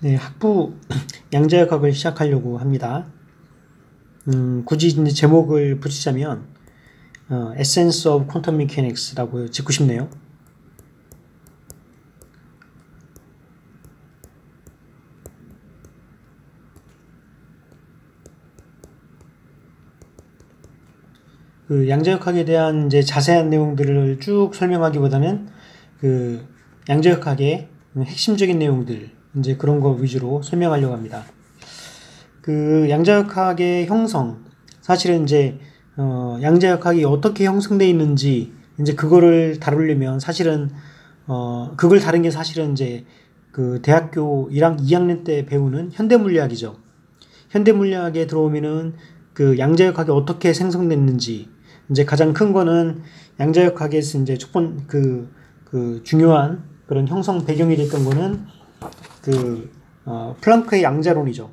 네, 학부 양자역학을 시작하려고 합니다. 굳이 이제 제목을 붙이자면 Essence of Quantum Mechanics라고 짓고 싶네요. 그 양자역학에 대한 이제 자세한 내용들을 쭉 설명하기보다는 그 양자역학의 핵심적인 내용들 이제 그런 거 위주로 설명하려고 합니다. 그 양자역학의 형성, 사실은 이제 양자역학이 어떻게 형성되어 있는지 이제 그거를 다루려면 사실은 그걸 다룬 게 사실은 이제 그 대학교 2학년 때 배우는 현대물리학이죠. 현대물리학에 들어오면은 그 양자역학이 어떻게 생성됐는지 이제 가장 큰 거는 양자역학에서 이제 그 중요한 그런 형성 배경이 됐던 거는 그 플랑크의 양자론이죠.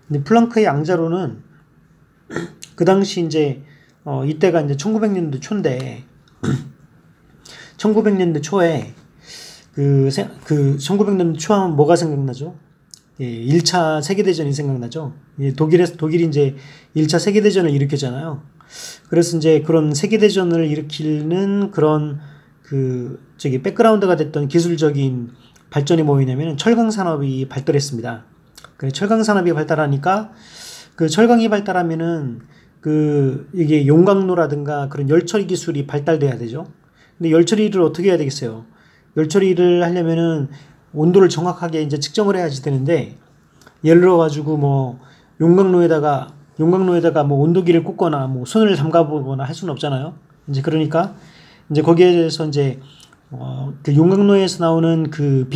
근데 플랑크의 양자론은 그 당시 이제 이때가 이제 1900년도 초인데 1900년도 초에 그 1900년도 초하면 뭐가 생각나죠? 예, 1차 세계대전이 생각나죠. 예, 독일이 이제 1차 세계대전을 일으켰잖아요. 그래서 이제 그런 세계대전을 일으키는 그런 백그라운드가 됐던 기술적인 발전이 뭐였냐면 철강 산업이 발달했습니다. 그래, 철강 산업이 발달하니까 그 철강이 발달하면은 이게 용광로라든가 그런 열처리 기술이 발달돼야 되죠. 근데 열처리를 어떻게 해야 되겠어요? 열처리를 하려면은 온도를 정확하게 이제 측정을 해야지 되는데, 예를 들어 가지고 뭐 용광로에다가 뭐 온도계를 꽂거나 뭐 손을 담가 보거나 할 수는 없잖아요. 이제 그러니까 이제 거기에 대해서 이제 그 용광로에서 나오는 그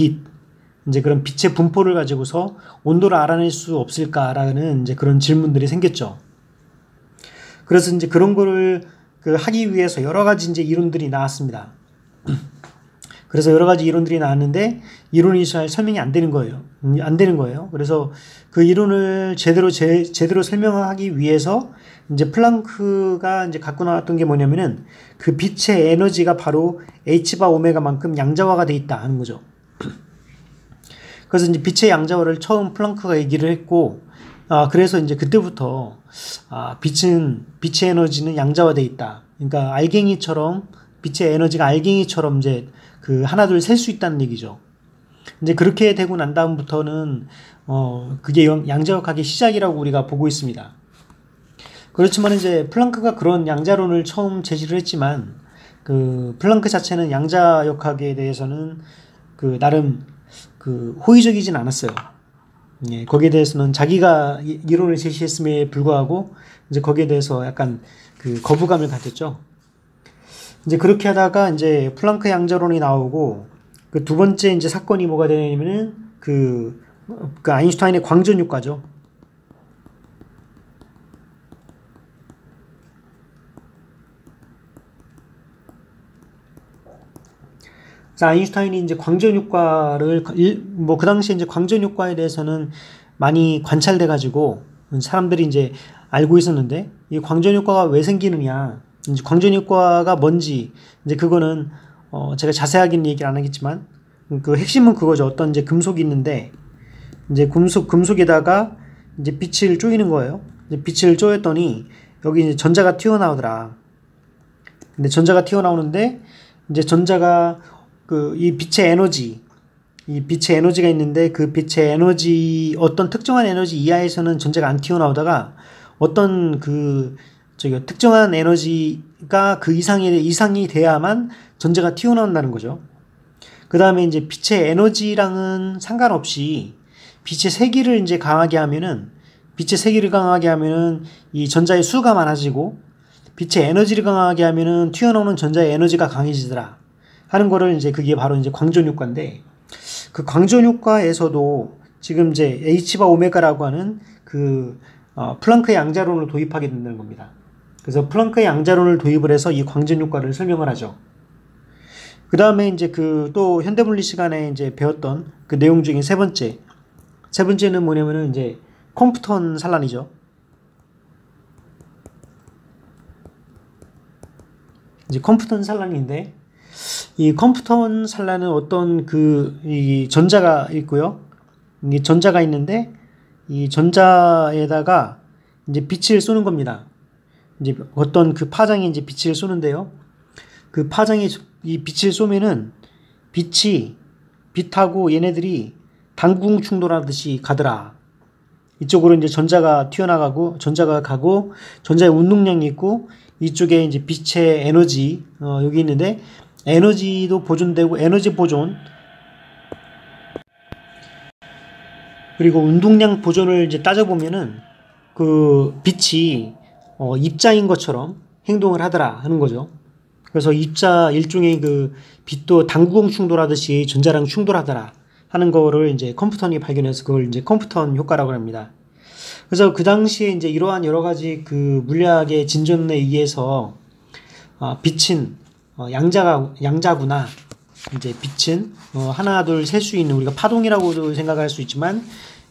이제 그런 빛의 분포를 가지고서 온도를 알아낼 수 없을까라는 이제 그런 질문들이 생겼죠. 그래서 이제 그런 거를 하기 위해서 여러 가지 이제 이론들이 나왔습니다. 그래서 여러 가지 이론들이 나왔는데 이론이 잘 설명이 안 되는 거예요. 안 되는 거예요. 그래서 그 이론을 제대로 설명하기 위해서 이제 플랑크가 이제 갖고 나왔던 게 뭐냐면은 그 빛의 에너지가 바로 H바 오메가만큼 양자화가 돼 있다 하는 거죠. 그래서 이제 빛의 양자화를 처음 플랑크가 얘기를 했고, 그래서 이제 그때부터 빛의 에너지는 양자화돼 있다. 그러니까 빛의 에너지가 알갱이처럼 이제 하나 둘 셀 수 있다는 얘기죠. 이제 그렇게 되고 난 다음부터는 그게 양자역학의 시작이라고 우리가 보고 있습니다. 그렇지만 이제 플랑크가 그런 양자론을 처음 제시를 했지만 그 플랑크 자체는 양자역학에 대해서는 나름 호의적이진 않았어요. 예, 거기에 대해서는 자기가 이론을 제시했음에 불구하고 이제 거기에 대해서 약간 거부감을 가졌죠. 이제 그렇게 하다가 이제 플랑크 양자론이 나오고 그 두 번째 이제 사건이 뭐가 되냐면은 그 아인슈타인의 광전 효과죠. 그래서 아인슈타인이 이제 광전 효과를 뭐 그 당시에 이제 광전 효과에 대해서는 많이 관찰돼 가지고 사람들이 이제 알고 있었는데 이 광전 효과가 왜 생기느냐, 이제 광전 효과가 뭔지 이제 그거는 제가 자세하게는 얘기를 안 하겠지만 그 핵심은 그거죠. 어떤 이제 금속이 있는데 이제 금속에다가 이제 빛을 쪼이는 거예요. 이제 빛을 쪼였더니 여기 이제 전자가 튀어나오더라. 근데 전자가 튀어나오는데 이제 전자가 이 빛의 에너지가 있는데 그 빛의 에너지 어떤 특정한 에너지 이하에서는 전자가 안 튀어나오다가 어떤 특정한 에너지가 그 이상이 돼야만 전자가 튀어나온다는 거죠. 그 다음에 이제 빛의 에너지랑은 상관없이 빛의 세기를 이제 강하게 하면은 이 전자의 수가 많아지고 빛의 에너지를 강하게 하면은 튀어나오는 전자의 에너지가 강해지더라 하는 거를 이제 그게 바로 이제 광전 효과인데, 그 광전 효과에서도 지금 이제 H바 오메가라고 하는 플랑크의 양자론을 도입하게 된다는 겁니다. 그래서 플랑크의 양자론을 도입을 해서 이 광전 효과를 설명을 하죠. 그 다음에 이제 또 현대물리 시간에 이제 배웠던 그 내용 중에 세 번째는 뭐냐면은 이제 컴프턴 산란이죠. 이제 컴퓨턴 산란인데, 이 컴퓨턴 산란은 어떤 이 전자가 있고요. 이 전자가 있는데, 이 전자에다가 이제 빛을 쏘는 겁니다. 이제 어떤 그 파장이 이제 빛을 쏘는데요. 그 파장이 이 빛을 쏘면은 빛하고 얘네들이 당궁 충돌하듯이 가더라. 이쪽으로 이제 전자가 튀어나가고, 전자가 가고, 전자의 운동량이 있고, 이쪽에 이제 빛의 에너지, 여기 있는데, 에너지도 보존되고, 에너지 보존, 그리고 운동량 보존을 이제 따져보면은, 그 빛이, 입자인 것처럼 행동을 하더라 하는 거죠. 그래서 일종의 그 빛도 당구공 충돌하듯이 전자랑 충돌하더라 하는 거를 이제 컴퓨턴이 발견해서 그걸 이제 컴퓨턴 효과라고 합니다. 그래서 그 당시에 이제 이러한 여러 가지 그 물리학의 진전에 의해서 빛은 양자구나. 이제 빛은 하나 둘 셀 수 있는, 우리가 파동이라고도 생각할 수 있지만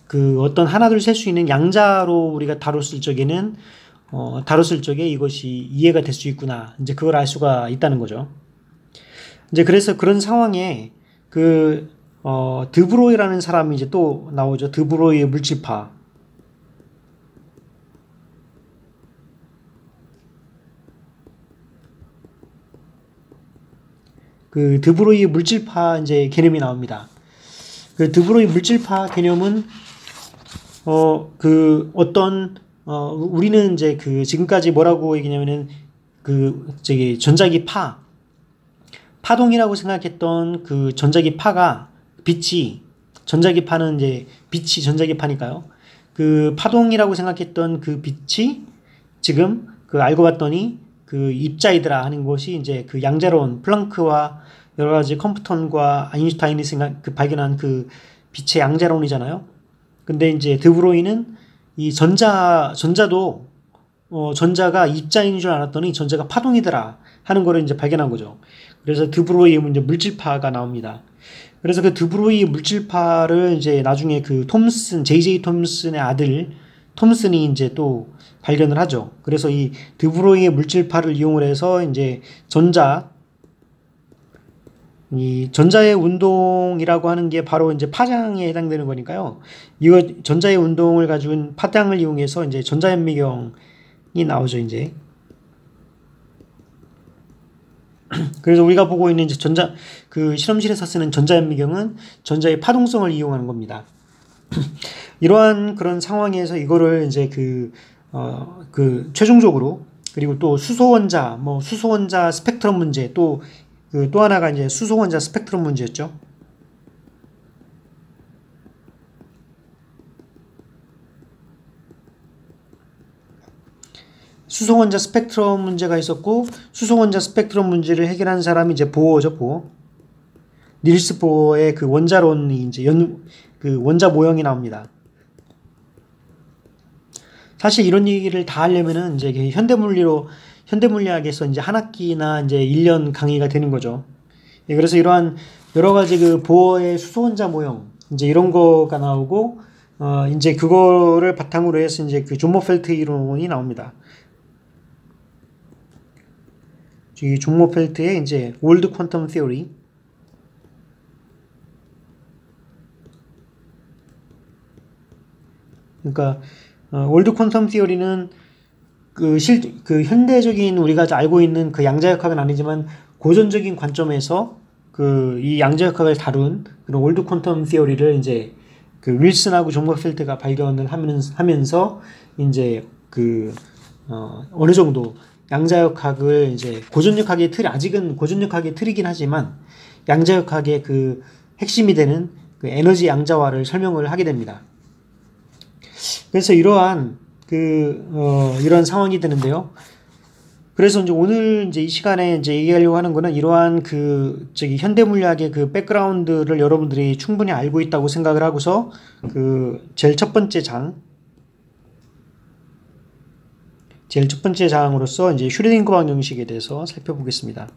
그 어떤 하나 둘 셀 수 있는 양자로 우리가 다뤘을 적에 이것이 이해가 될 수 있구나. 이제 그걸 알 수가 있다는 거죠. 이제 그래서 그런 상황에 드브로이라는 사람이 이제 또 나오죠. 드브로이의 물질파. 그 드브로이 물질파 이제 개념이 나옵니다. 그 드브로이 물질파 개념은 우리는 이제 그 지금까지 뭐라고 얘기냐면은 전자기 파동이라고 생각했던 그 전자기 파가 전자기 파는 이제 빛이 전자기 파니까요. 그 파동이라고 생각했던 그 빛이 지금 알고 봤더니 그 입자이더라 하는 것이 이제 그 양자론, 플랑크와 여러 가지 컴퓨턴과 아인슈타인이 발견한 그 빛의 양자론이잖아요. 근데 이제 드브로이는 이 전자도 전자가 입자인 줄 알았더니 전자가 파동이더라 하는 거를 이제 발견한 거죠. 그래서 드브로이 이제 물질파가 나옵니다. 그래서 그 드브로이 물질파를 이제 나중에 그 J.J. 톰슨의 아들 톰슨이 이제 또 발견을 하죠. 그래서 이 드브로이의 물질파를 이용을 해서 이제 이 전자의 운동이라고 하는 게 바로 이제 파장에 해당되는 거니까요. 이거 전자의 운동을 가지고 파장을 이용해서 이제 전자현미경이 나오죠, 이제. 그래서 우리가 보고 있는 이제 그 실험실에서 쓰는 전자현미경은 전자의 파동성을 이용하는 겁니다. 이러한 그런 상황에서 이거를 이제 최종적으로, 그리고 또 수소원자 스펙트럼 문제, 또 하나가 이제 수소원자 스펙트럼 문제였죠. 수소원자 스펙트럼 문제가 있었고, 수소원자 스펙트럼 문제를 해결한 사람이 이제 보어죠, 보어. 닐스 보어의 그 원자론이 이제 그 원자 모형이 나옵니다. 사실 이런 얘기를 다 하려면은 이제 현대물리학에서 이제 한 학기나 이제 1년 강의가 되는 거죠. 예, 그래서 이러한 여러 가지 그 보어의 수소원자 모형, 이제 이런 거가 나오고, 이제 그거를 바탕으로 해서 이제 그 존 모펠트 이론이 나옵니다. 이 존 모펠트의 이제 올드 퀀텀 티어리. 그러니까 올드 퀀텀 티어리는 그 현대적인 우리가 알고 있는 그 양자역학은 아니지만 고전적인 관점에서 이 양자역학을 다룬 그런 올드 퀀텀 티어리를 이제 그 윌슨하고 존 모펠트가 발견을 하면서 이제 어느 정도 양자역학을 이제 아직은 고전역학의 틀이긴 하지만 양자역학의 그 핵심이 되는 그 에너지 양자화를 설명을 하게 됩니다. 그래서 이러한 이런 상황이 되는데요. 그래서 이제 오늘 이제 이 시간에 이제 얘기하려고 하는 거는 이러한 현대 물리학의 그 백그라운드를 여러분들이 충분히 알고 있다고 생각을 하고서 제일 첫 번째 장으로서 이제 슈레딩거 방정식에 대해서 살펴보겠습니다.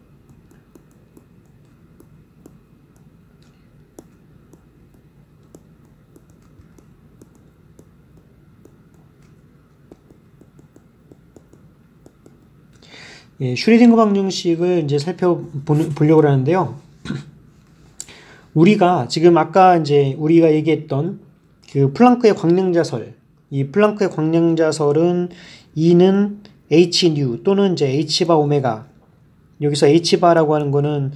예, 슈레딩거 방정식을 이제 살펴보려고 하는데요. 우리가 지금 아까 이제 우리가 얘기했던 그 플랑크의 광량자설, 이 플랑크의 광량자설은 E는 h nu 또는 이제 h 바 오메가, 여기서 h 바라고 하는 거는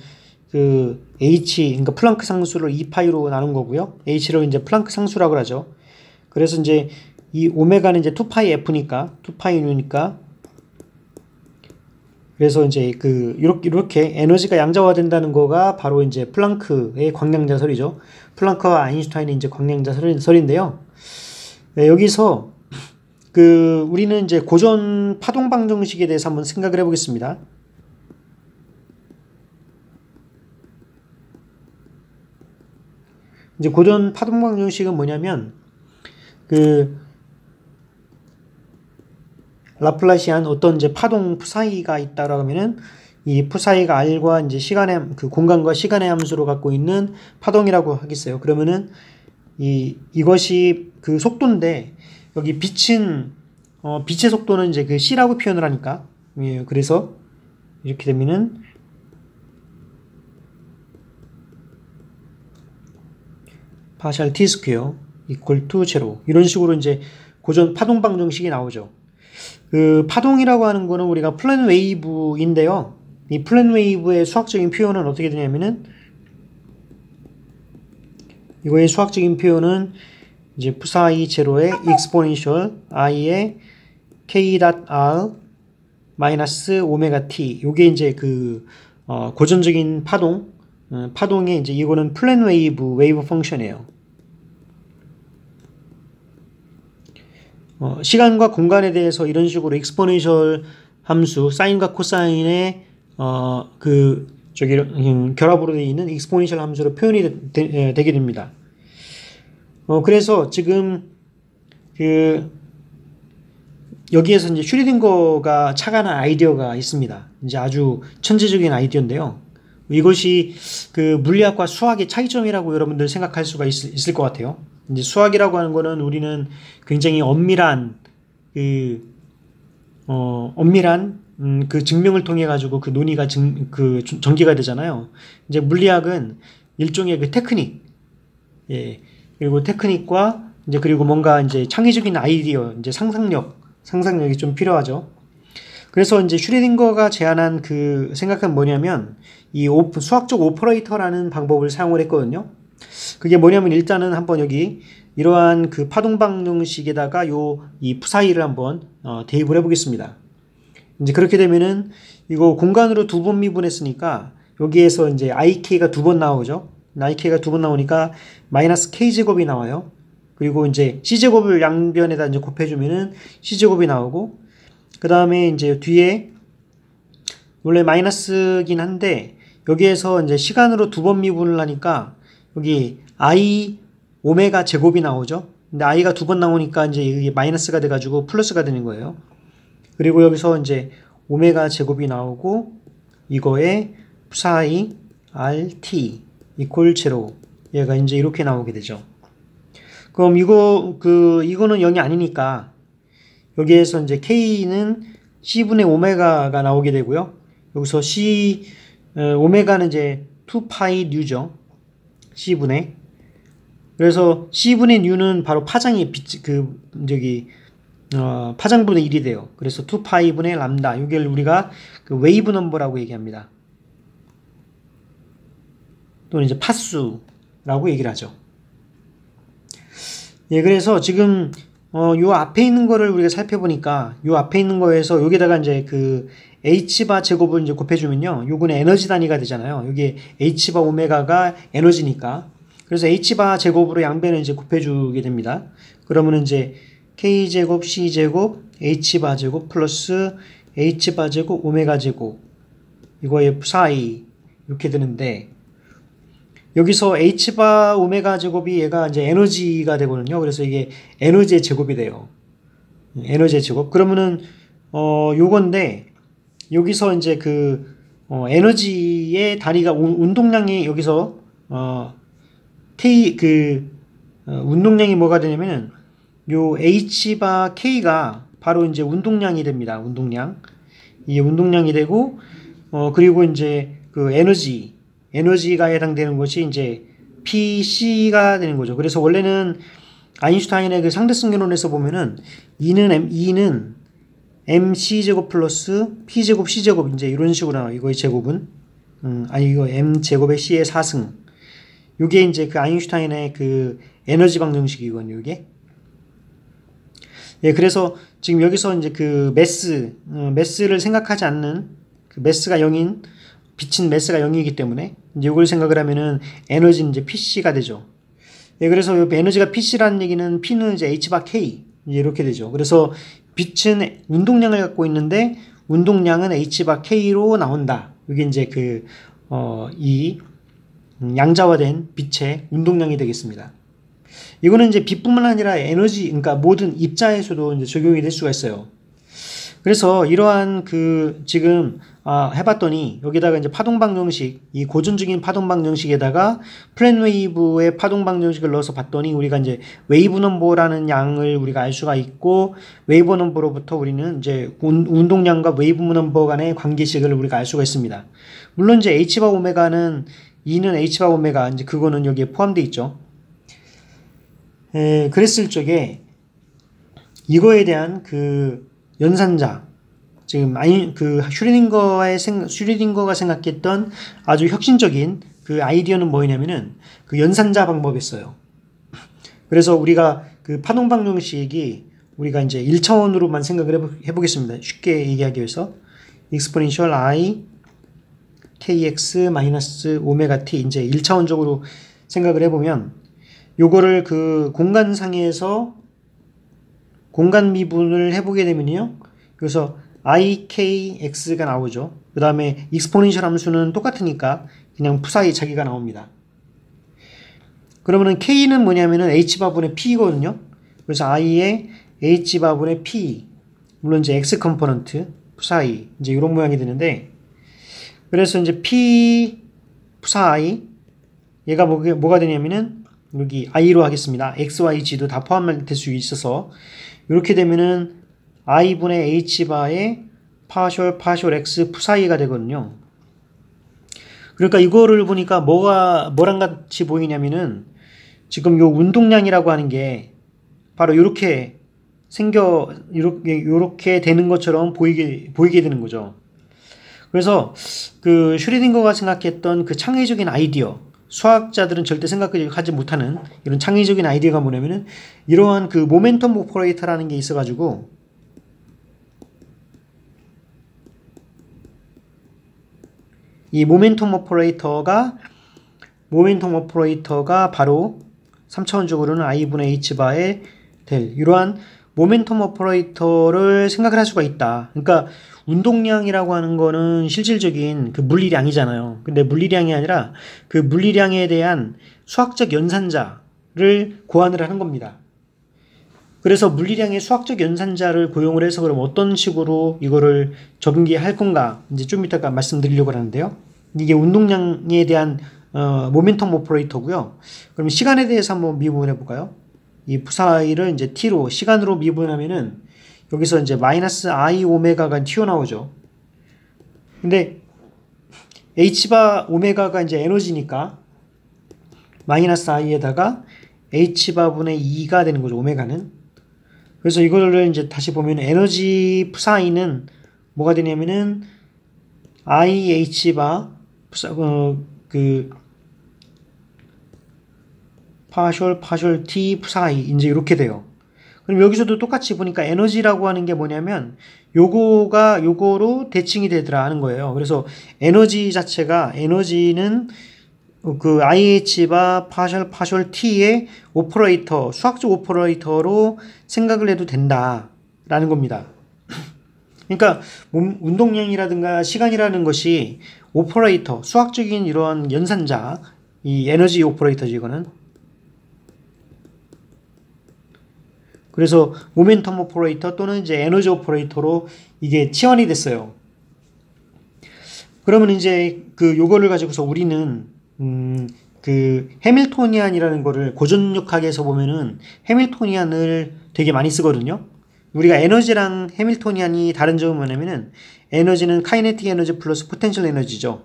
그 h, 그러니까 플랑크 상수를 2파이로 나눈 거고요. h를 이제 플랑크 상수라고 하죠. 그래서 이제 이 오메가는 이제 2파이 f니까 2파이 nu니까, 그래서 이제 그 이렇게 에너지가 양자화된다는 거가 바로 이제 플랑크의 광량자설이죠. 플랑크와 아인슈타인의 이제 광량자설인데요. 네, 여기서 그 우리는 이제 고전 파동 방정식에 대해서 한번 생각을 해보겠습니다. 이제 고전 파동 방정식은 뭐냐면 그 라플라시안 어떤 이제 파동 푸사이가 있다라고 하면은 이 푸사이가 r과 이제 시간의 그 공간과 시간의 함수로 갖고 있는 파동이라고 하겠어요. 그러면은 이것이 그 속도인데 여기 빛의 속도는 이제 그 c라고 표현을 하니까, 예, 그래서 이렇게 되면은 파셜 t 스퀘어 이퀄 투 제로, 이런 식으로 이제 고전 파동 방정식이 나오죠. 그 파동이라고 하는 거는 우리가 플랜 웨이브인데요. 이 플랜 웨이브의 수학적인 표현은 어떻게 되냐면은, 이거의 수학적인 표현은 이제 푸사이 제로의 익스포넨셜 i의 k.r 마이너스 오메가 t, 요게 이제 그 고전적인 파동의 이제 이거는 플랜 웨이브 펑션이에요. 시간과 공간에 대해서 이런 식으로 익스포넨셜 함수, 사인과 코사인의 결합으로 되어 있는 익스포넨셜 함수로 표현이 되게 됩니다. 그래서 지금 여기에서 이제 슈레딩거가 착안한 아이디어가 있습니다. 이제 아주 천재적인 아이디어인데요. 이것이 그 물리학과 수학의 차이점이라고 여러분들 생각할 수가 있을 것 같아요. 이제 수학이라고 하는 거는 우리는 굉장히 엄밀한 그 증명을 통해 가지고 그 논의가 전개가 되잖아요. 이제 물리학은 일종의 그 테크닉, 예, 그리고 테크닉과 이제 그리고 뭔가 이제 창의적인 아이디어, 이제 상상력이 좀 필요하죠. 그래서 이제 슈레딩거가 제안한 그 생각은 뭐냐면 이 수학적 오퍼레이터라는 방법을 사용을 했거든요. 그게 뭐냐면 일단은 한번 여기 이러한 그 파동 방정식에다가 이 푸사이를 한번 대입을 해보겠습니다. 이제 그렇게 되면은 이거 공간으로 2번 미분했으니까 여기에서 이제 ik가 2번 나오죠. ik가 2번 나오니까 마이너스 k제곱이 나와요. 그리고 이제 c제곱을 양변에다 이제 곱해주면은 c제곱이 나오고, 그 다음에 이제 뒤에 원래 마이너스긴 한데 여기에서 이제 시간으로 2번 미분을 하니까 여기 i 오메가 제곱이 나오죠. 근데 i가 2번 나오니까 이제 이게 마이너스가 돼가지고 플러스가 되는 거예요. 그리고 여기서 이제 오메가 제곱이 나오고 이거에 psi rt 이퀄 제로, 얘가 이제 이렇게 나오게 되죠. 그럼 이거는 0이 아니니까 여기에서 이제 k는 c분의 오메가가 나오게 되고요. 여기서 오메가는 이제 2파이 뉴죠. c분의. 그래서 c분의 뉴는 바로 파장이 파장분의 1이 돼요. 그래서 2파이분의 람다, 이걸 우리가 그 웨이브 넘버라고 얘기합니다. 또는 이제 파수라고 얘기를 하죠. 예, 그래서 지금 요 앞에 있는 거를 우리가 살펴보니까 요 앞에 있는 거에서 여기다가 이제 그 h바 제곱을 이제 곱해주면요, 요거는 에너지 단위가 되잖아요. 여기 h바 오메가가 에너지니까. 그래서 h바 제곱으로 양변을 이제 곱해주게 됩니다. 그러면 이제 k제곱 c제곱 h바 제곱 플러스 h바 제곱 오메가 제곱, 이거의 psi 이렇게 되는데, 여기서 h바 오메가 제곱이 얘가 이제 에너지가 되거든요. 그래서 이게 에너지의 제곱이 돼요. 에너지의 제곱. 그러면은 요건데 여기서 이제 그 에너지의 단위가 운동량이 여기서 운동량이 뭐가 되냐면은 요 h바 k가 바로 이제 운동량이 됩니다. 운동량. 이게 운동량이 되고, 그리고 이제 그 에너지가 해당되는 것이 이제 PC가 되는 거죠. 그래서 원래는 아인슈타인의 그 상대성계론에서 보면은 E는 mc 제곱 플러스 p제곱 c제곱 이제 이런 식으로 나와요. 이거의 제곱은 이거 m제곱의 c의 4승. 요게 이제 그 아인슈타인의 그 에너지 방정식이거든요. 이게. 예, 그래서 지금 여기서 이제 그 매스를 생각하지 않는 그 매스가 0인 빛은 매스가 0이기 때문에 이제 이걸 생각을 하면은 에너지는 이제 PC가 되죠. 예, 그래서 에너지가 PC라는 얘기는 P는 이제 H 바 K 이제 이렇게 되죠. 그래서 빛은 운동량을 갖고 있는데 운동량은 H 바 K로 나온다. 이게 이제 이 양자화된 빛의 운동량이 되겠습니다. 이거는 이제 빛뿐만 아니라 에너지, 그러니까 모든 입자에서도 이제 적용이 될 수가 있어요. 그래서 이러한 지금 해봤더니 여기다가 이제 파동 방정식, 이 고전적인 파동 방정식에다가 플랜 웨이브의 파동 방정식을 넣어서 봤더니 우리가 이제 웨이브 넘버라는 양을 우리가 알 수가 있고, 웨이브 넘버로부터 우리는 이제 운동량과 웨이브 넘버 간의 관계식을 우리가 알 수가 있습니다. 물론 이제 H바 오메가는 E는 H바 오메가 이제 그거는 여기에 포함되어 있죠. 그랬을 적에 이거에 대한 연산자, 지금 슈리딩거가 생각했던 아주 혁신적인 아이디어는 뭐냐면은 연산자 방법이었어요. 그래서 우리가 파동 방정식이 우리가 이제 1차원으로만 생각을 해보겠습니다. 쉽게 얘기하기 위해서 exponential i kx 마이너스 오메가 t 이제 1차원적으로 생각을 해보면 요거를 공간상에서 공간 미분을 해보게 되면요. 그래서 ikx가 나오죠. 그 다음에 익스포넨셜 함수는 똑같으니까 그냥 푸사이 자기가 나옵니다. 그러면은 k는 뭐냐면은 h바분의 p거든요. 그래서 i의 h바분의 p, 물론 이제 x 컴포넌트 푸사이 이제 이런 모양이 되는데, 그래서 이제 p 푸사이 얘가 뭐가 되냐면은 여기 i로 하겠습니다. x, y, g도 다 포함될 수 있어서 이렇게 되면은 i분의 h바의 파셜 x 푸사이가 되거든요. 그러니까 이거를 보니까 뭐랑 같이 보이냐면은 지금 요 운동량이라고 하는 게 바로 이렇게 이렇게 되는 것처럼 보이게 되는 거죠. 그래서 슈리딩거가 생각했던 창의적인 아이디어, 수학자들은 절대 생각하지 못하는 이런 창의적인 아이디어가 뭐냐면은 이러한 모멘텀 오퍼레이터라는 게 있어가지고 이 모멘텀 오퍼레이터가 바로 3차원적으로는 i분의 h바에 될 이러한 모멘텀 오퍼레이터를 생각을 할 수가 있다. 그러니까 운동량이라고 하는 거는 실질적인 물리량이잖아요. 근데 물리량이 아니라 물리량에 대한 수학적 연산자를 고안을 하는 겁니다. 그래서 물리량의 수학적 연산자를 고용을 해서 그럼 어떤 식으로 이거를 전개할 건가 이제 좀 이따가 말씀드리려고 하는데요. 이게 운동량에 대한 모멘텀 오퍼레이터고요. 그럼 시간에 대해서 한번 미분해 볼까요? 이 푸사이를 이제 t로 시간으로 미분하면은 여기서 이제 마이너스 i 오메가가 튀어나오죠. 근데 h바 오메가가 이제 에너지니까 마이너스 i에다가 h바분의 2가 되는 거죠. 오메가는. 그래서 이거를 이제 다시 보면 에너지 푸사이는 뭐가 되냐면은 ih바 파셜 t 푸사이 이제 이렇게 돼요. 그럼 여기서도 똑같이 보니까 에너지라고 하는 게 뭐냐면 요거로 대칭이 되더라 하는 거예요. 그래서 에너지는 IH바 파셜 T의 오퍼레이터, 수학적 오퍼레이터로 생각을 해도 된다라는 겁니다. 그러니까 운동량이라든가 시간이라는 것이 오퍼레이터, 수학적인 이러한 연산자, 이 에너지 오퍼레이터죠, 이거는. 그래서 모멘텀 오퍼레이터 또는 이제 에너지 오퍼레이터로 이게 치환이 됐어요. 그러면 이제 요거를 가지고서 우리는 해밀토니안이라는 거를 고전역학에서 보면은 해밀토니안을 되게 많이 쓰거든요. 우리가 에너지랑 해밀토니안이 다른 점은 뭐냐면은 에너지는 카이네틱 에너지 플러스 포텐셜 에너지죠.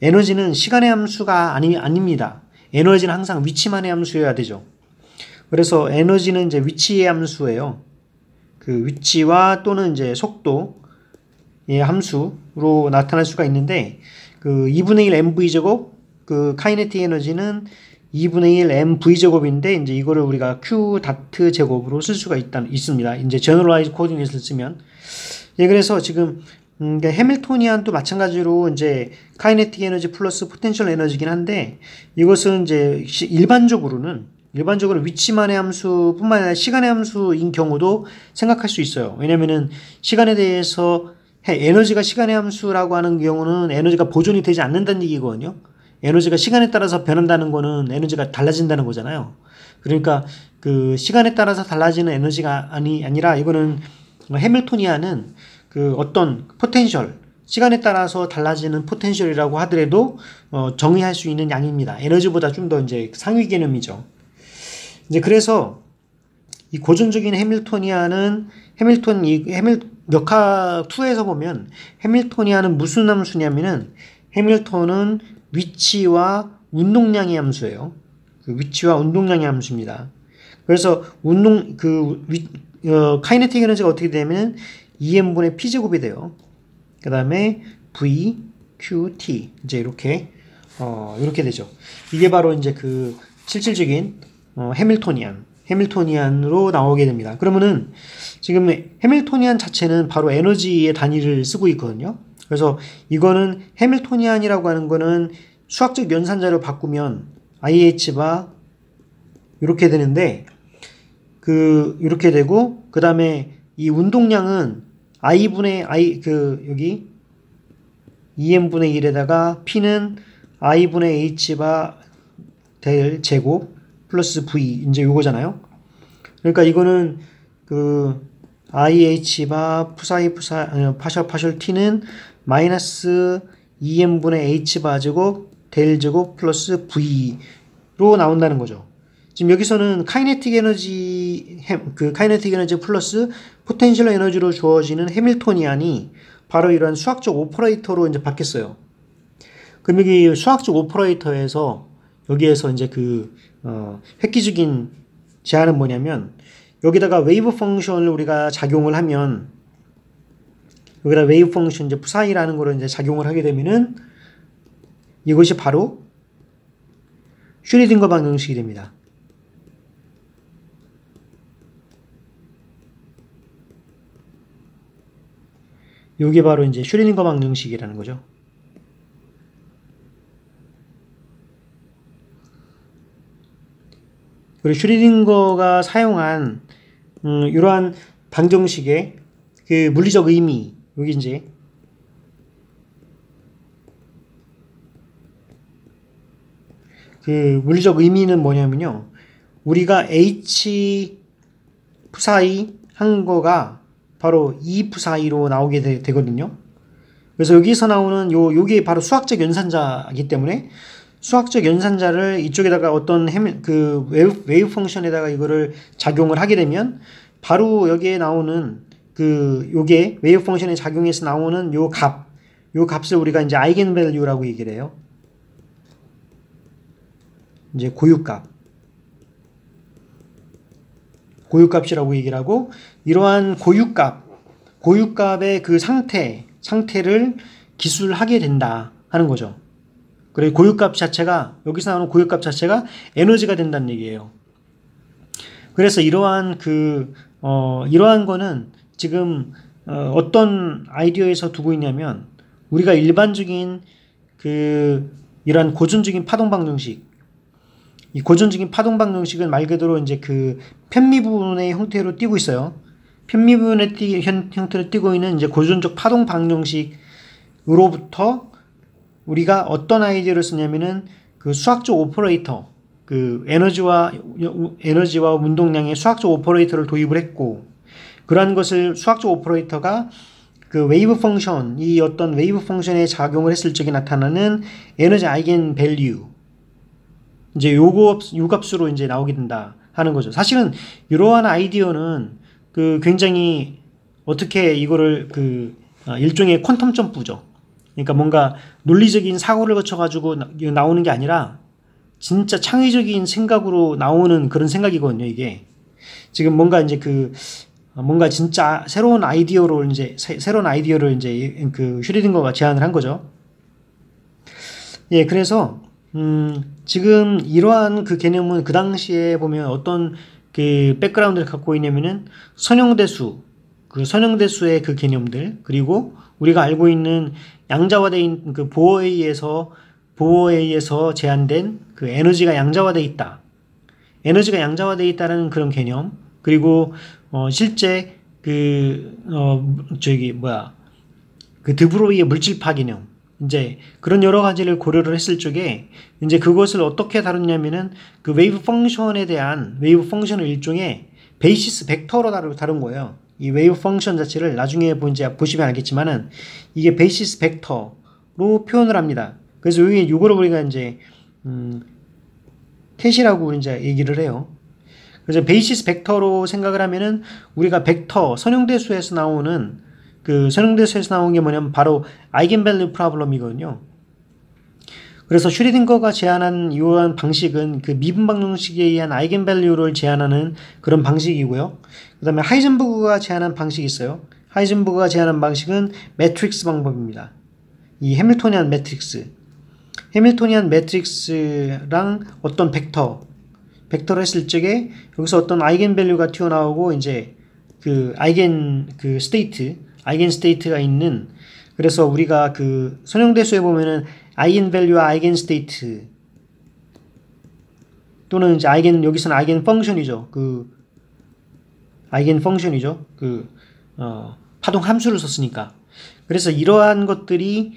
에너지는 시간의 함수가 아닙니다. 에너지는 항상 위치만의 함수여야 되죠. 그래서 에너지는 이제 위치의 함수예요. 그 위치와 또는 이제 속도의 함수로 나타날 수가 있는데, 그 2분의 1 mv 제곱, 그 카이네틱 에너지는 2분의 1 mv 제곱인데, 이제 이거를 우리가 q 다트 제곱으로 쓸 수가 있습니다. 이제 제너럴라이즈 코디네이트를 쓰면. 예, 그래서 지금 해밀토니안도 마찬가지로 이제 카이네틱 에너지 플러스 포텐셜 에너지긴 한데, 이것은 이제 일반적으로 위치만의 함수뿐만 아니라 시간의 함수인 경우도 생각할 수 있어요. 왜냐면은 시간에 대해서 에너지가 시간의 함수라고 하는 경우는 에너지가 보존이 되지 않는다는 얘기거든요. 에너지가 시간에 따라서 변한다는 거는 에너지가 달라진다는 거잖아요. 그러니까 그 시간에 따라서 달라지는 에너지가 아니라 이거는 해밀토니안은 그 어떤 포텐셜, 시간에 따라서 달라지는 포텐셜이라고 하더라도 정의할 수 있는 양입니다. 에너지보다 좀 더 이제 상위 개념이죠. 이제 그래서 이 고전적인 해밀토니안은 역학 2에서 보면 해밀토니안은 무슨 함수냐면은 해밀턴은 위치와 운동량의 함수예요. 그 위치와 운동량의 함수입니다. 그래서 카이네틱 에너지가 어떻게 되냐면 2m분의 p제곱이 돼요. 그 다음에 v, q, t 이제 이렇게 되죠. 이게 바로 이제 그 실질적인 해밀토니안으로 나오게 됩니다. 그러면은 지금 해밀토니안 자체는 바로 에너지의 단위를 쓰고 있거든요. 그래서 이거는 해밀토니안이라고 하는 거는 수학적 연산자로 바꾸면 IH가 이렇게 되는데, 이렇게 되고, 그 다음에 이 운동량은 I분의 여기 2m분의 1에다가 P는 I분의 H바 될 제곱 플러스 V, 이제 요거잖아요. 그러니까 이거는 IH바 파셜 T는 마이너스 2m분의 H바 제곱 델 제곱 플러스 V로 나온다는 거죠. 지금 여기서는 카이네틱 에너지 플러스 포텐셜 에너지로 주어지는 해밀토니안이 바로 이런 수학적 오퍼레이터로 이제 바뀌었어요. 그럼 여기 수학적 오퍼레이터에서 여기에서 이제 획기적인 제안은 뭐냐면, 여기다가 웨이브 펑션을 우리가 작용을 하면, 여기다 웨이브 펑션 이제 푸사이라는 거를 이제 작용을 하게 되면은 이것이 바로 슈리딩거 방정식이 됩니다. 이게 바로 이제 슈리딩거 방정식이라는 거죠. 그리고 슈리딩거가 사용한 이러한 방정식의 그 물리적 의미, 여기 이제 그 물리적 의미는 뭐냐면요, 우리가 H 푸사이 한 거가 바로 E 푸사이로 나오게 되거든요. 그래서 여기서 나오는 요게 바로 수학적 연산자이기 때문에 수학적 연산자를 이쪽에다가 어떤 웨이브 펑션에다가 이거를 작용을 하게 되면 바로 여기에 나오는 요게 웨이브 펑션에 작용해서 나오는 요 값을 우리가 이제 아이겐 밸류라고 얘기를 해요. 이제 고유값이라고 얘기를 하고, 이러한 고유값의 그 상태를 기술하게 된다 하는 거죠. 그리고 고유값 자체가, 여기서 나오는 고유값 자체가 에너지가 된다는 얘기예요. 그래서 이러한 거는 지금 어떤 아이디어에서 두고 있냐면, 우리가 일반적인 이러한 고전적인 파동 방정식, 이 고전적인 파동 방정식은 말 그대로 이제 편미분의 형태로 띄고 있어요. 편미분의 형태로 띄고 있는 이제 고전적 파동 방정식으로부터 우리가 어떤 아이디어를 쓰냐면은 수학적 오퍼레이터, 에너지와 운동량의 수학적 오퍼레이터를 도입을 했고, 그러한 것을 수학적 오퍼레이터가 웨이브 펑션, 이 어떤 웨이브 펑션에 작용을 했을 적에 나타나는 에너지 아이겐 밸류, 이제 요 값으로 이제 나오게 된다 하는 거죠. 사실은 이러한 아이디어는 그 굉장히 어떻게 이거를 일종의 퀀텀 점프죠. 그러니까 뭔가 논리적인 사고를 거쳐가지고 나오는 게 아니라 진짜 창의적인 생각으로 나오는 그런 생각이거든요, 이게. 지금 뭔가 이제 뭔가 진짜 새로운 아이디어를 이제 슈레딩거가 제안을 한 거죠. 예, 그래서 지금 이러한 그 개념은 그 당시에 보면 어떤 그 백그라운드를 갖고 있냐면은 선형대수의 그 개념들, 그리고 우리가 알고 있는 양자화된 그 보어에 의해서 제한된 그 에너지가 양자화되어 있다. 에너지가 양자화되어 있다는 그런 개념, 그리고 실제 드브로이의 물질파 개념, 이제 그런 여러 가지를 고려를 했을 적에 이제 그것을 어떻게 다뤘냐면은 그 웨이브 펑션에 대한 웨이브 펑션을 일종의 베이시스 벡터로 다룬 거예요. 이 웨이브 펑션 자체를 나중에 보시면 알겠지만은 이게 베이시스 벡터로 표현을 합니다. 그래서 여기 이거를 우리가 이제 캣이라고 이제 얘기를 해요. 그래서 베이시스 벡터로 생각을 하면은 우리가 벡터 선형대수에서 나오는 게 뭐냐면 바로 아이겐밸류 프로블럼이거든요. 그래서 슈레딩거가 제안한 이러한 방식은 그 미분 방정식에 의한 아이겐밸류를 제안하는 그런 방식이고요. 그 다음에 하이젠버그가 제안한 방식이 있어요. 하이젠버그가 제안한 방식은 매트릭스 방법입니다. 이 해밀토니안 매트릭스랑 어떤 벡터를 했을 적에 여기서 어떤 아이겐밸류가 튀어나오고 이제 아이겐 스테이트가 있는, 그래서 우리가 그 선형대수에 보면은 아이겐밸류와 아이겐 스테이트 또는 이제 여기서는 아이겐 펑션이죠. 파동 함수를 썼으니까. 그래서 이러한 것들이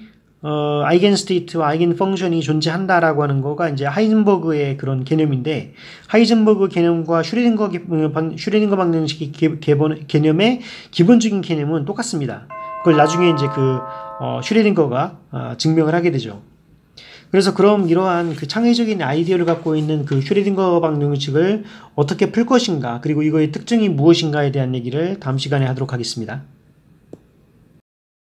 아이겐 스테이트와 아이겐 펑션이 존재한다라고 하는 거가 이제 하이젠버그의 그런 개념인데, 하이젠버그 개념과 슈레딩거 방정식 개념의 기본적인 개념은 똑같습니다. 그걸 나중에 이제 슈레딩거가 증명을 하게 되죠. 그래서 그럼 이러한 그 창의적인 아이디어를 갖고 있는 그 슈레딩거 방정식을 어떻게 풀 것인가, 그리고 이거의 특징이 무엇인가에 대한 얘기를 다음 시간에 하도록 하겠습니다.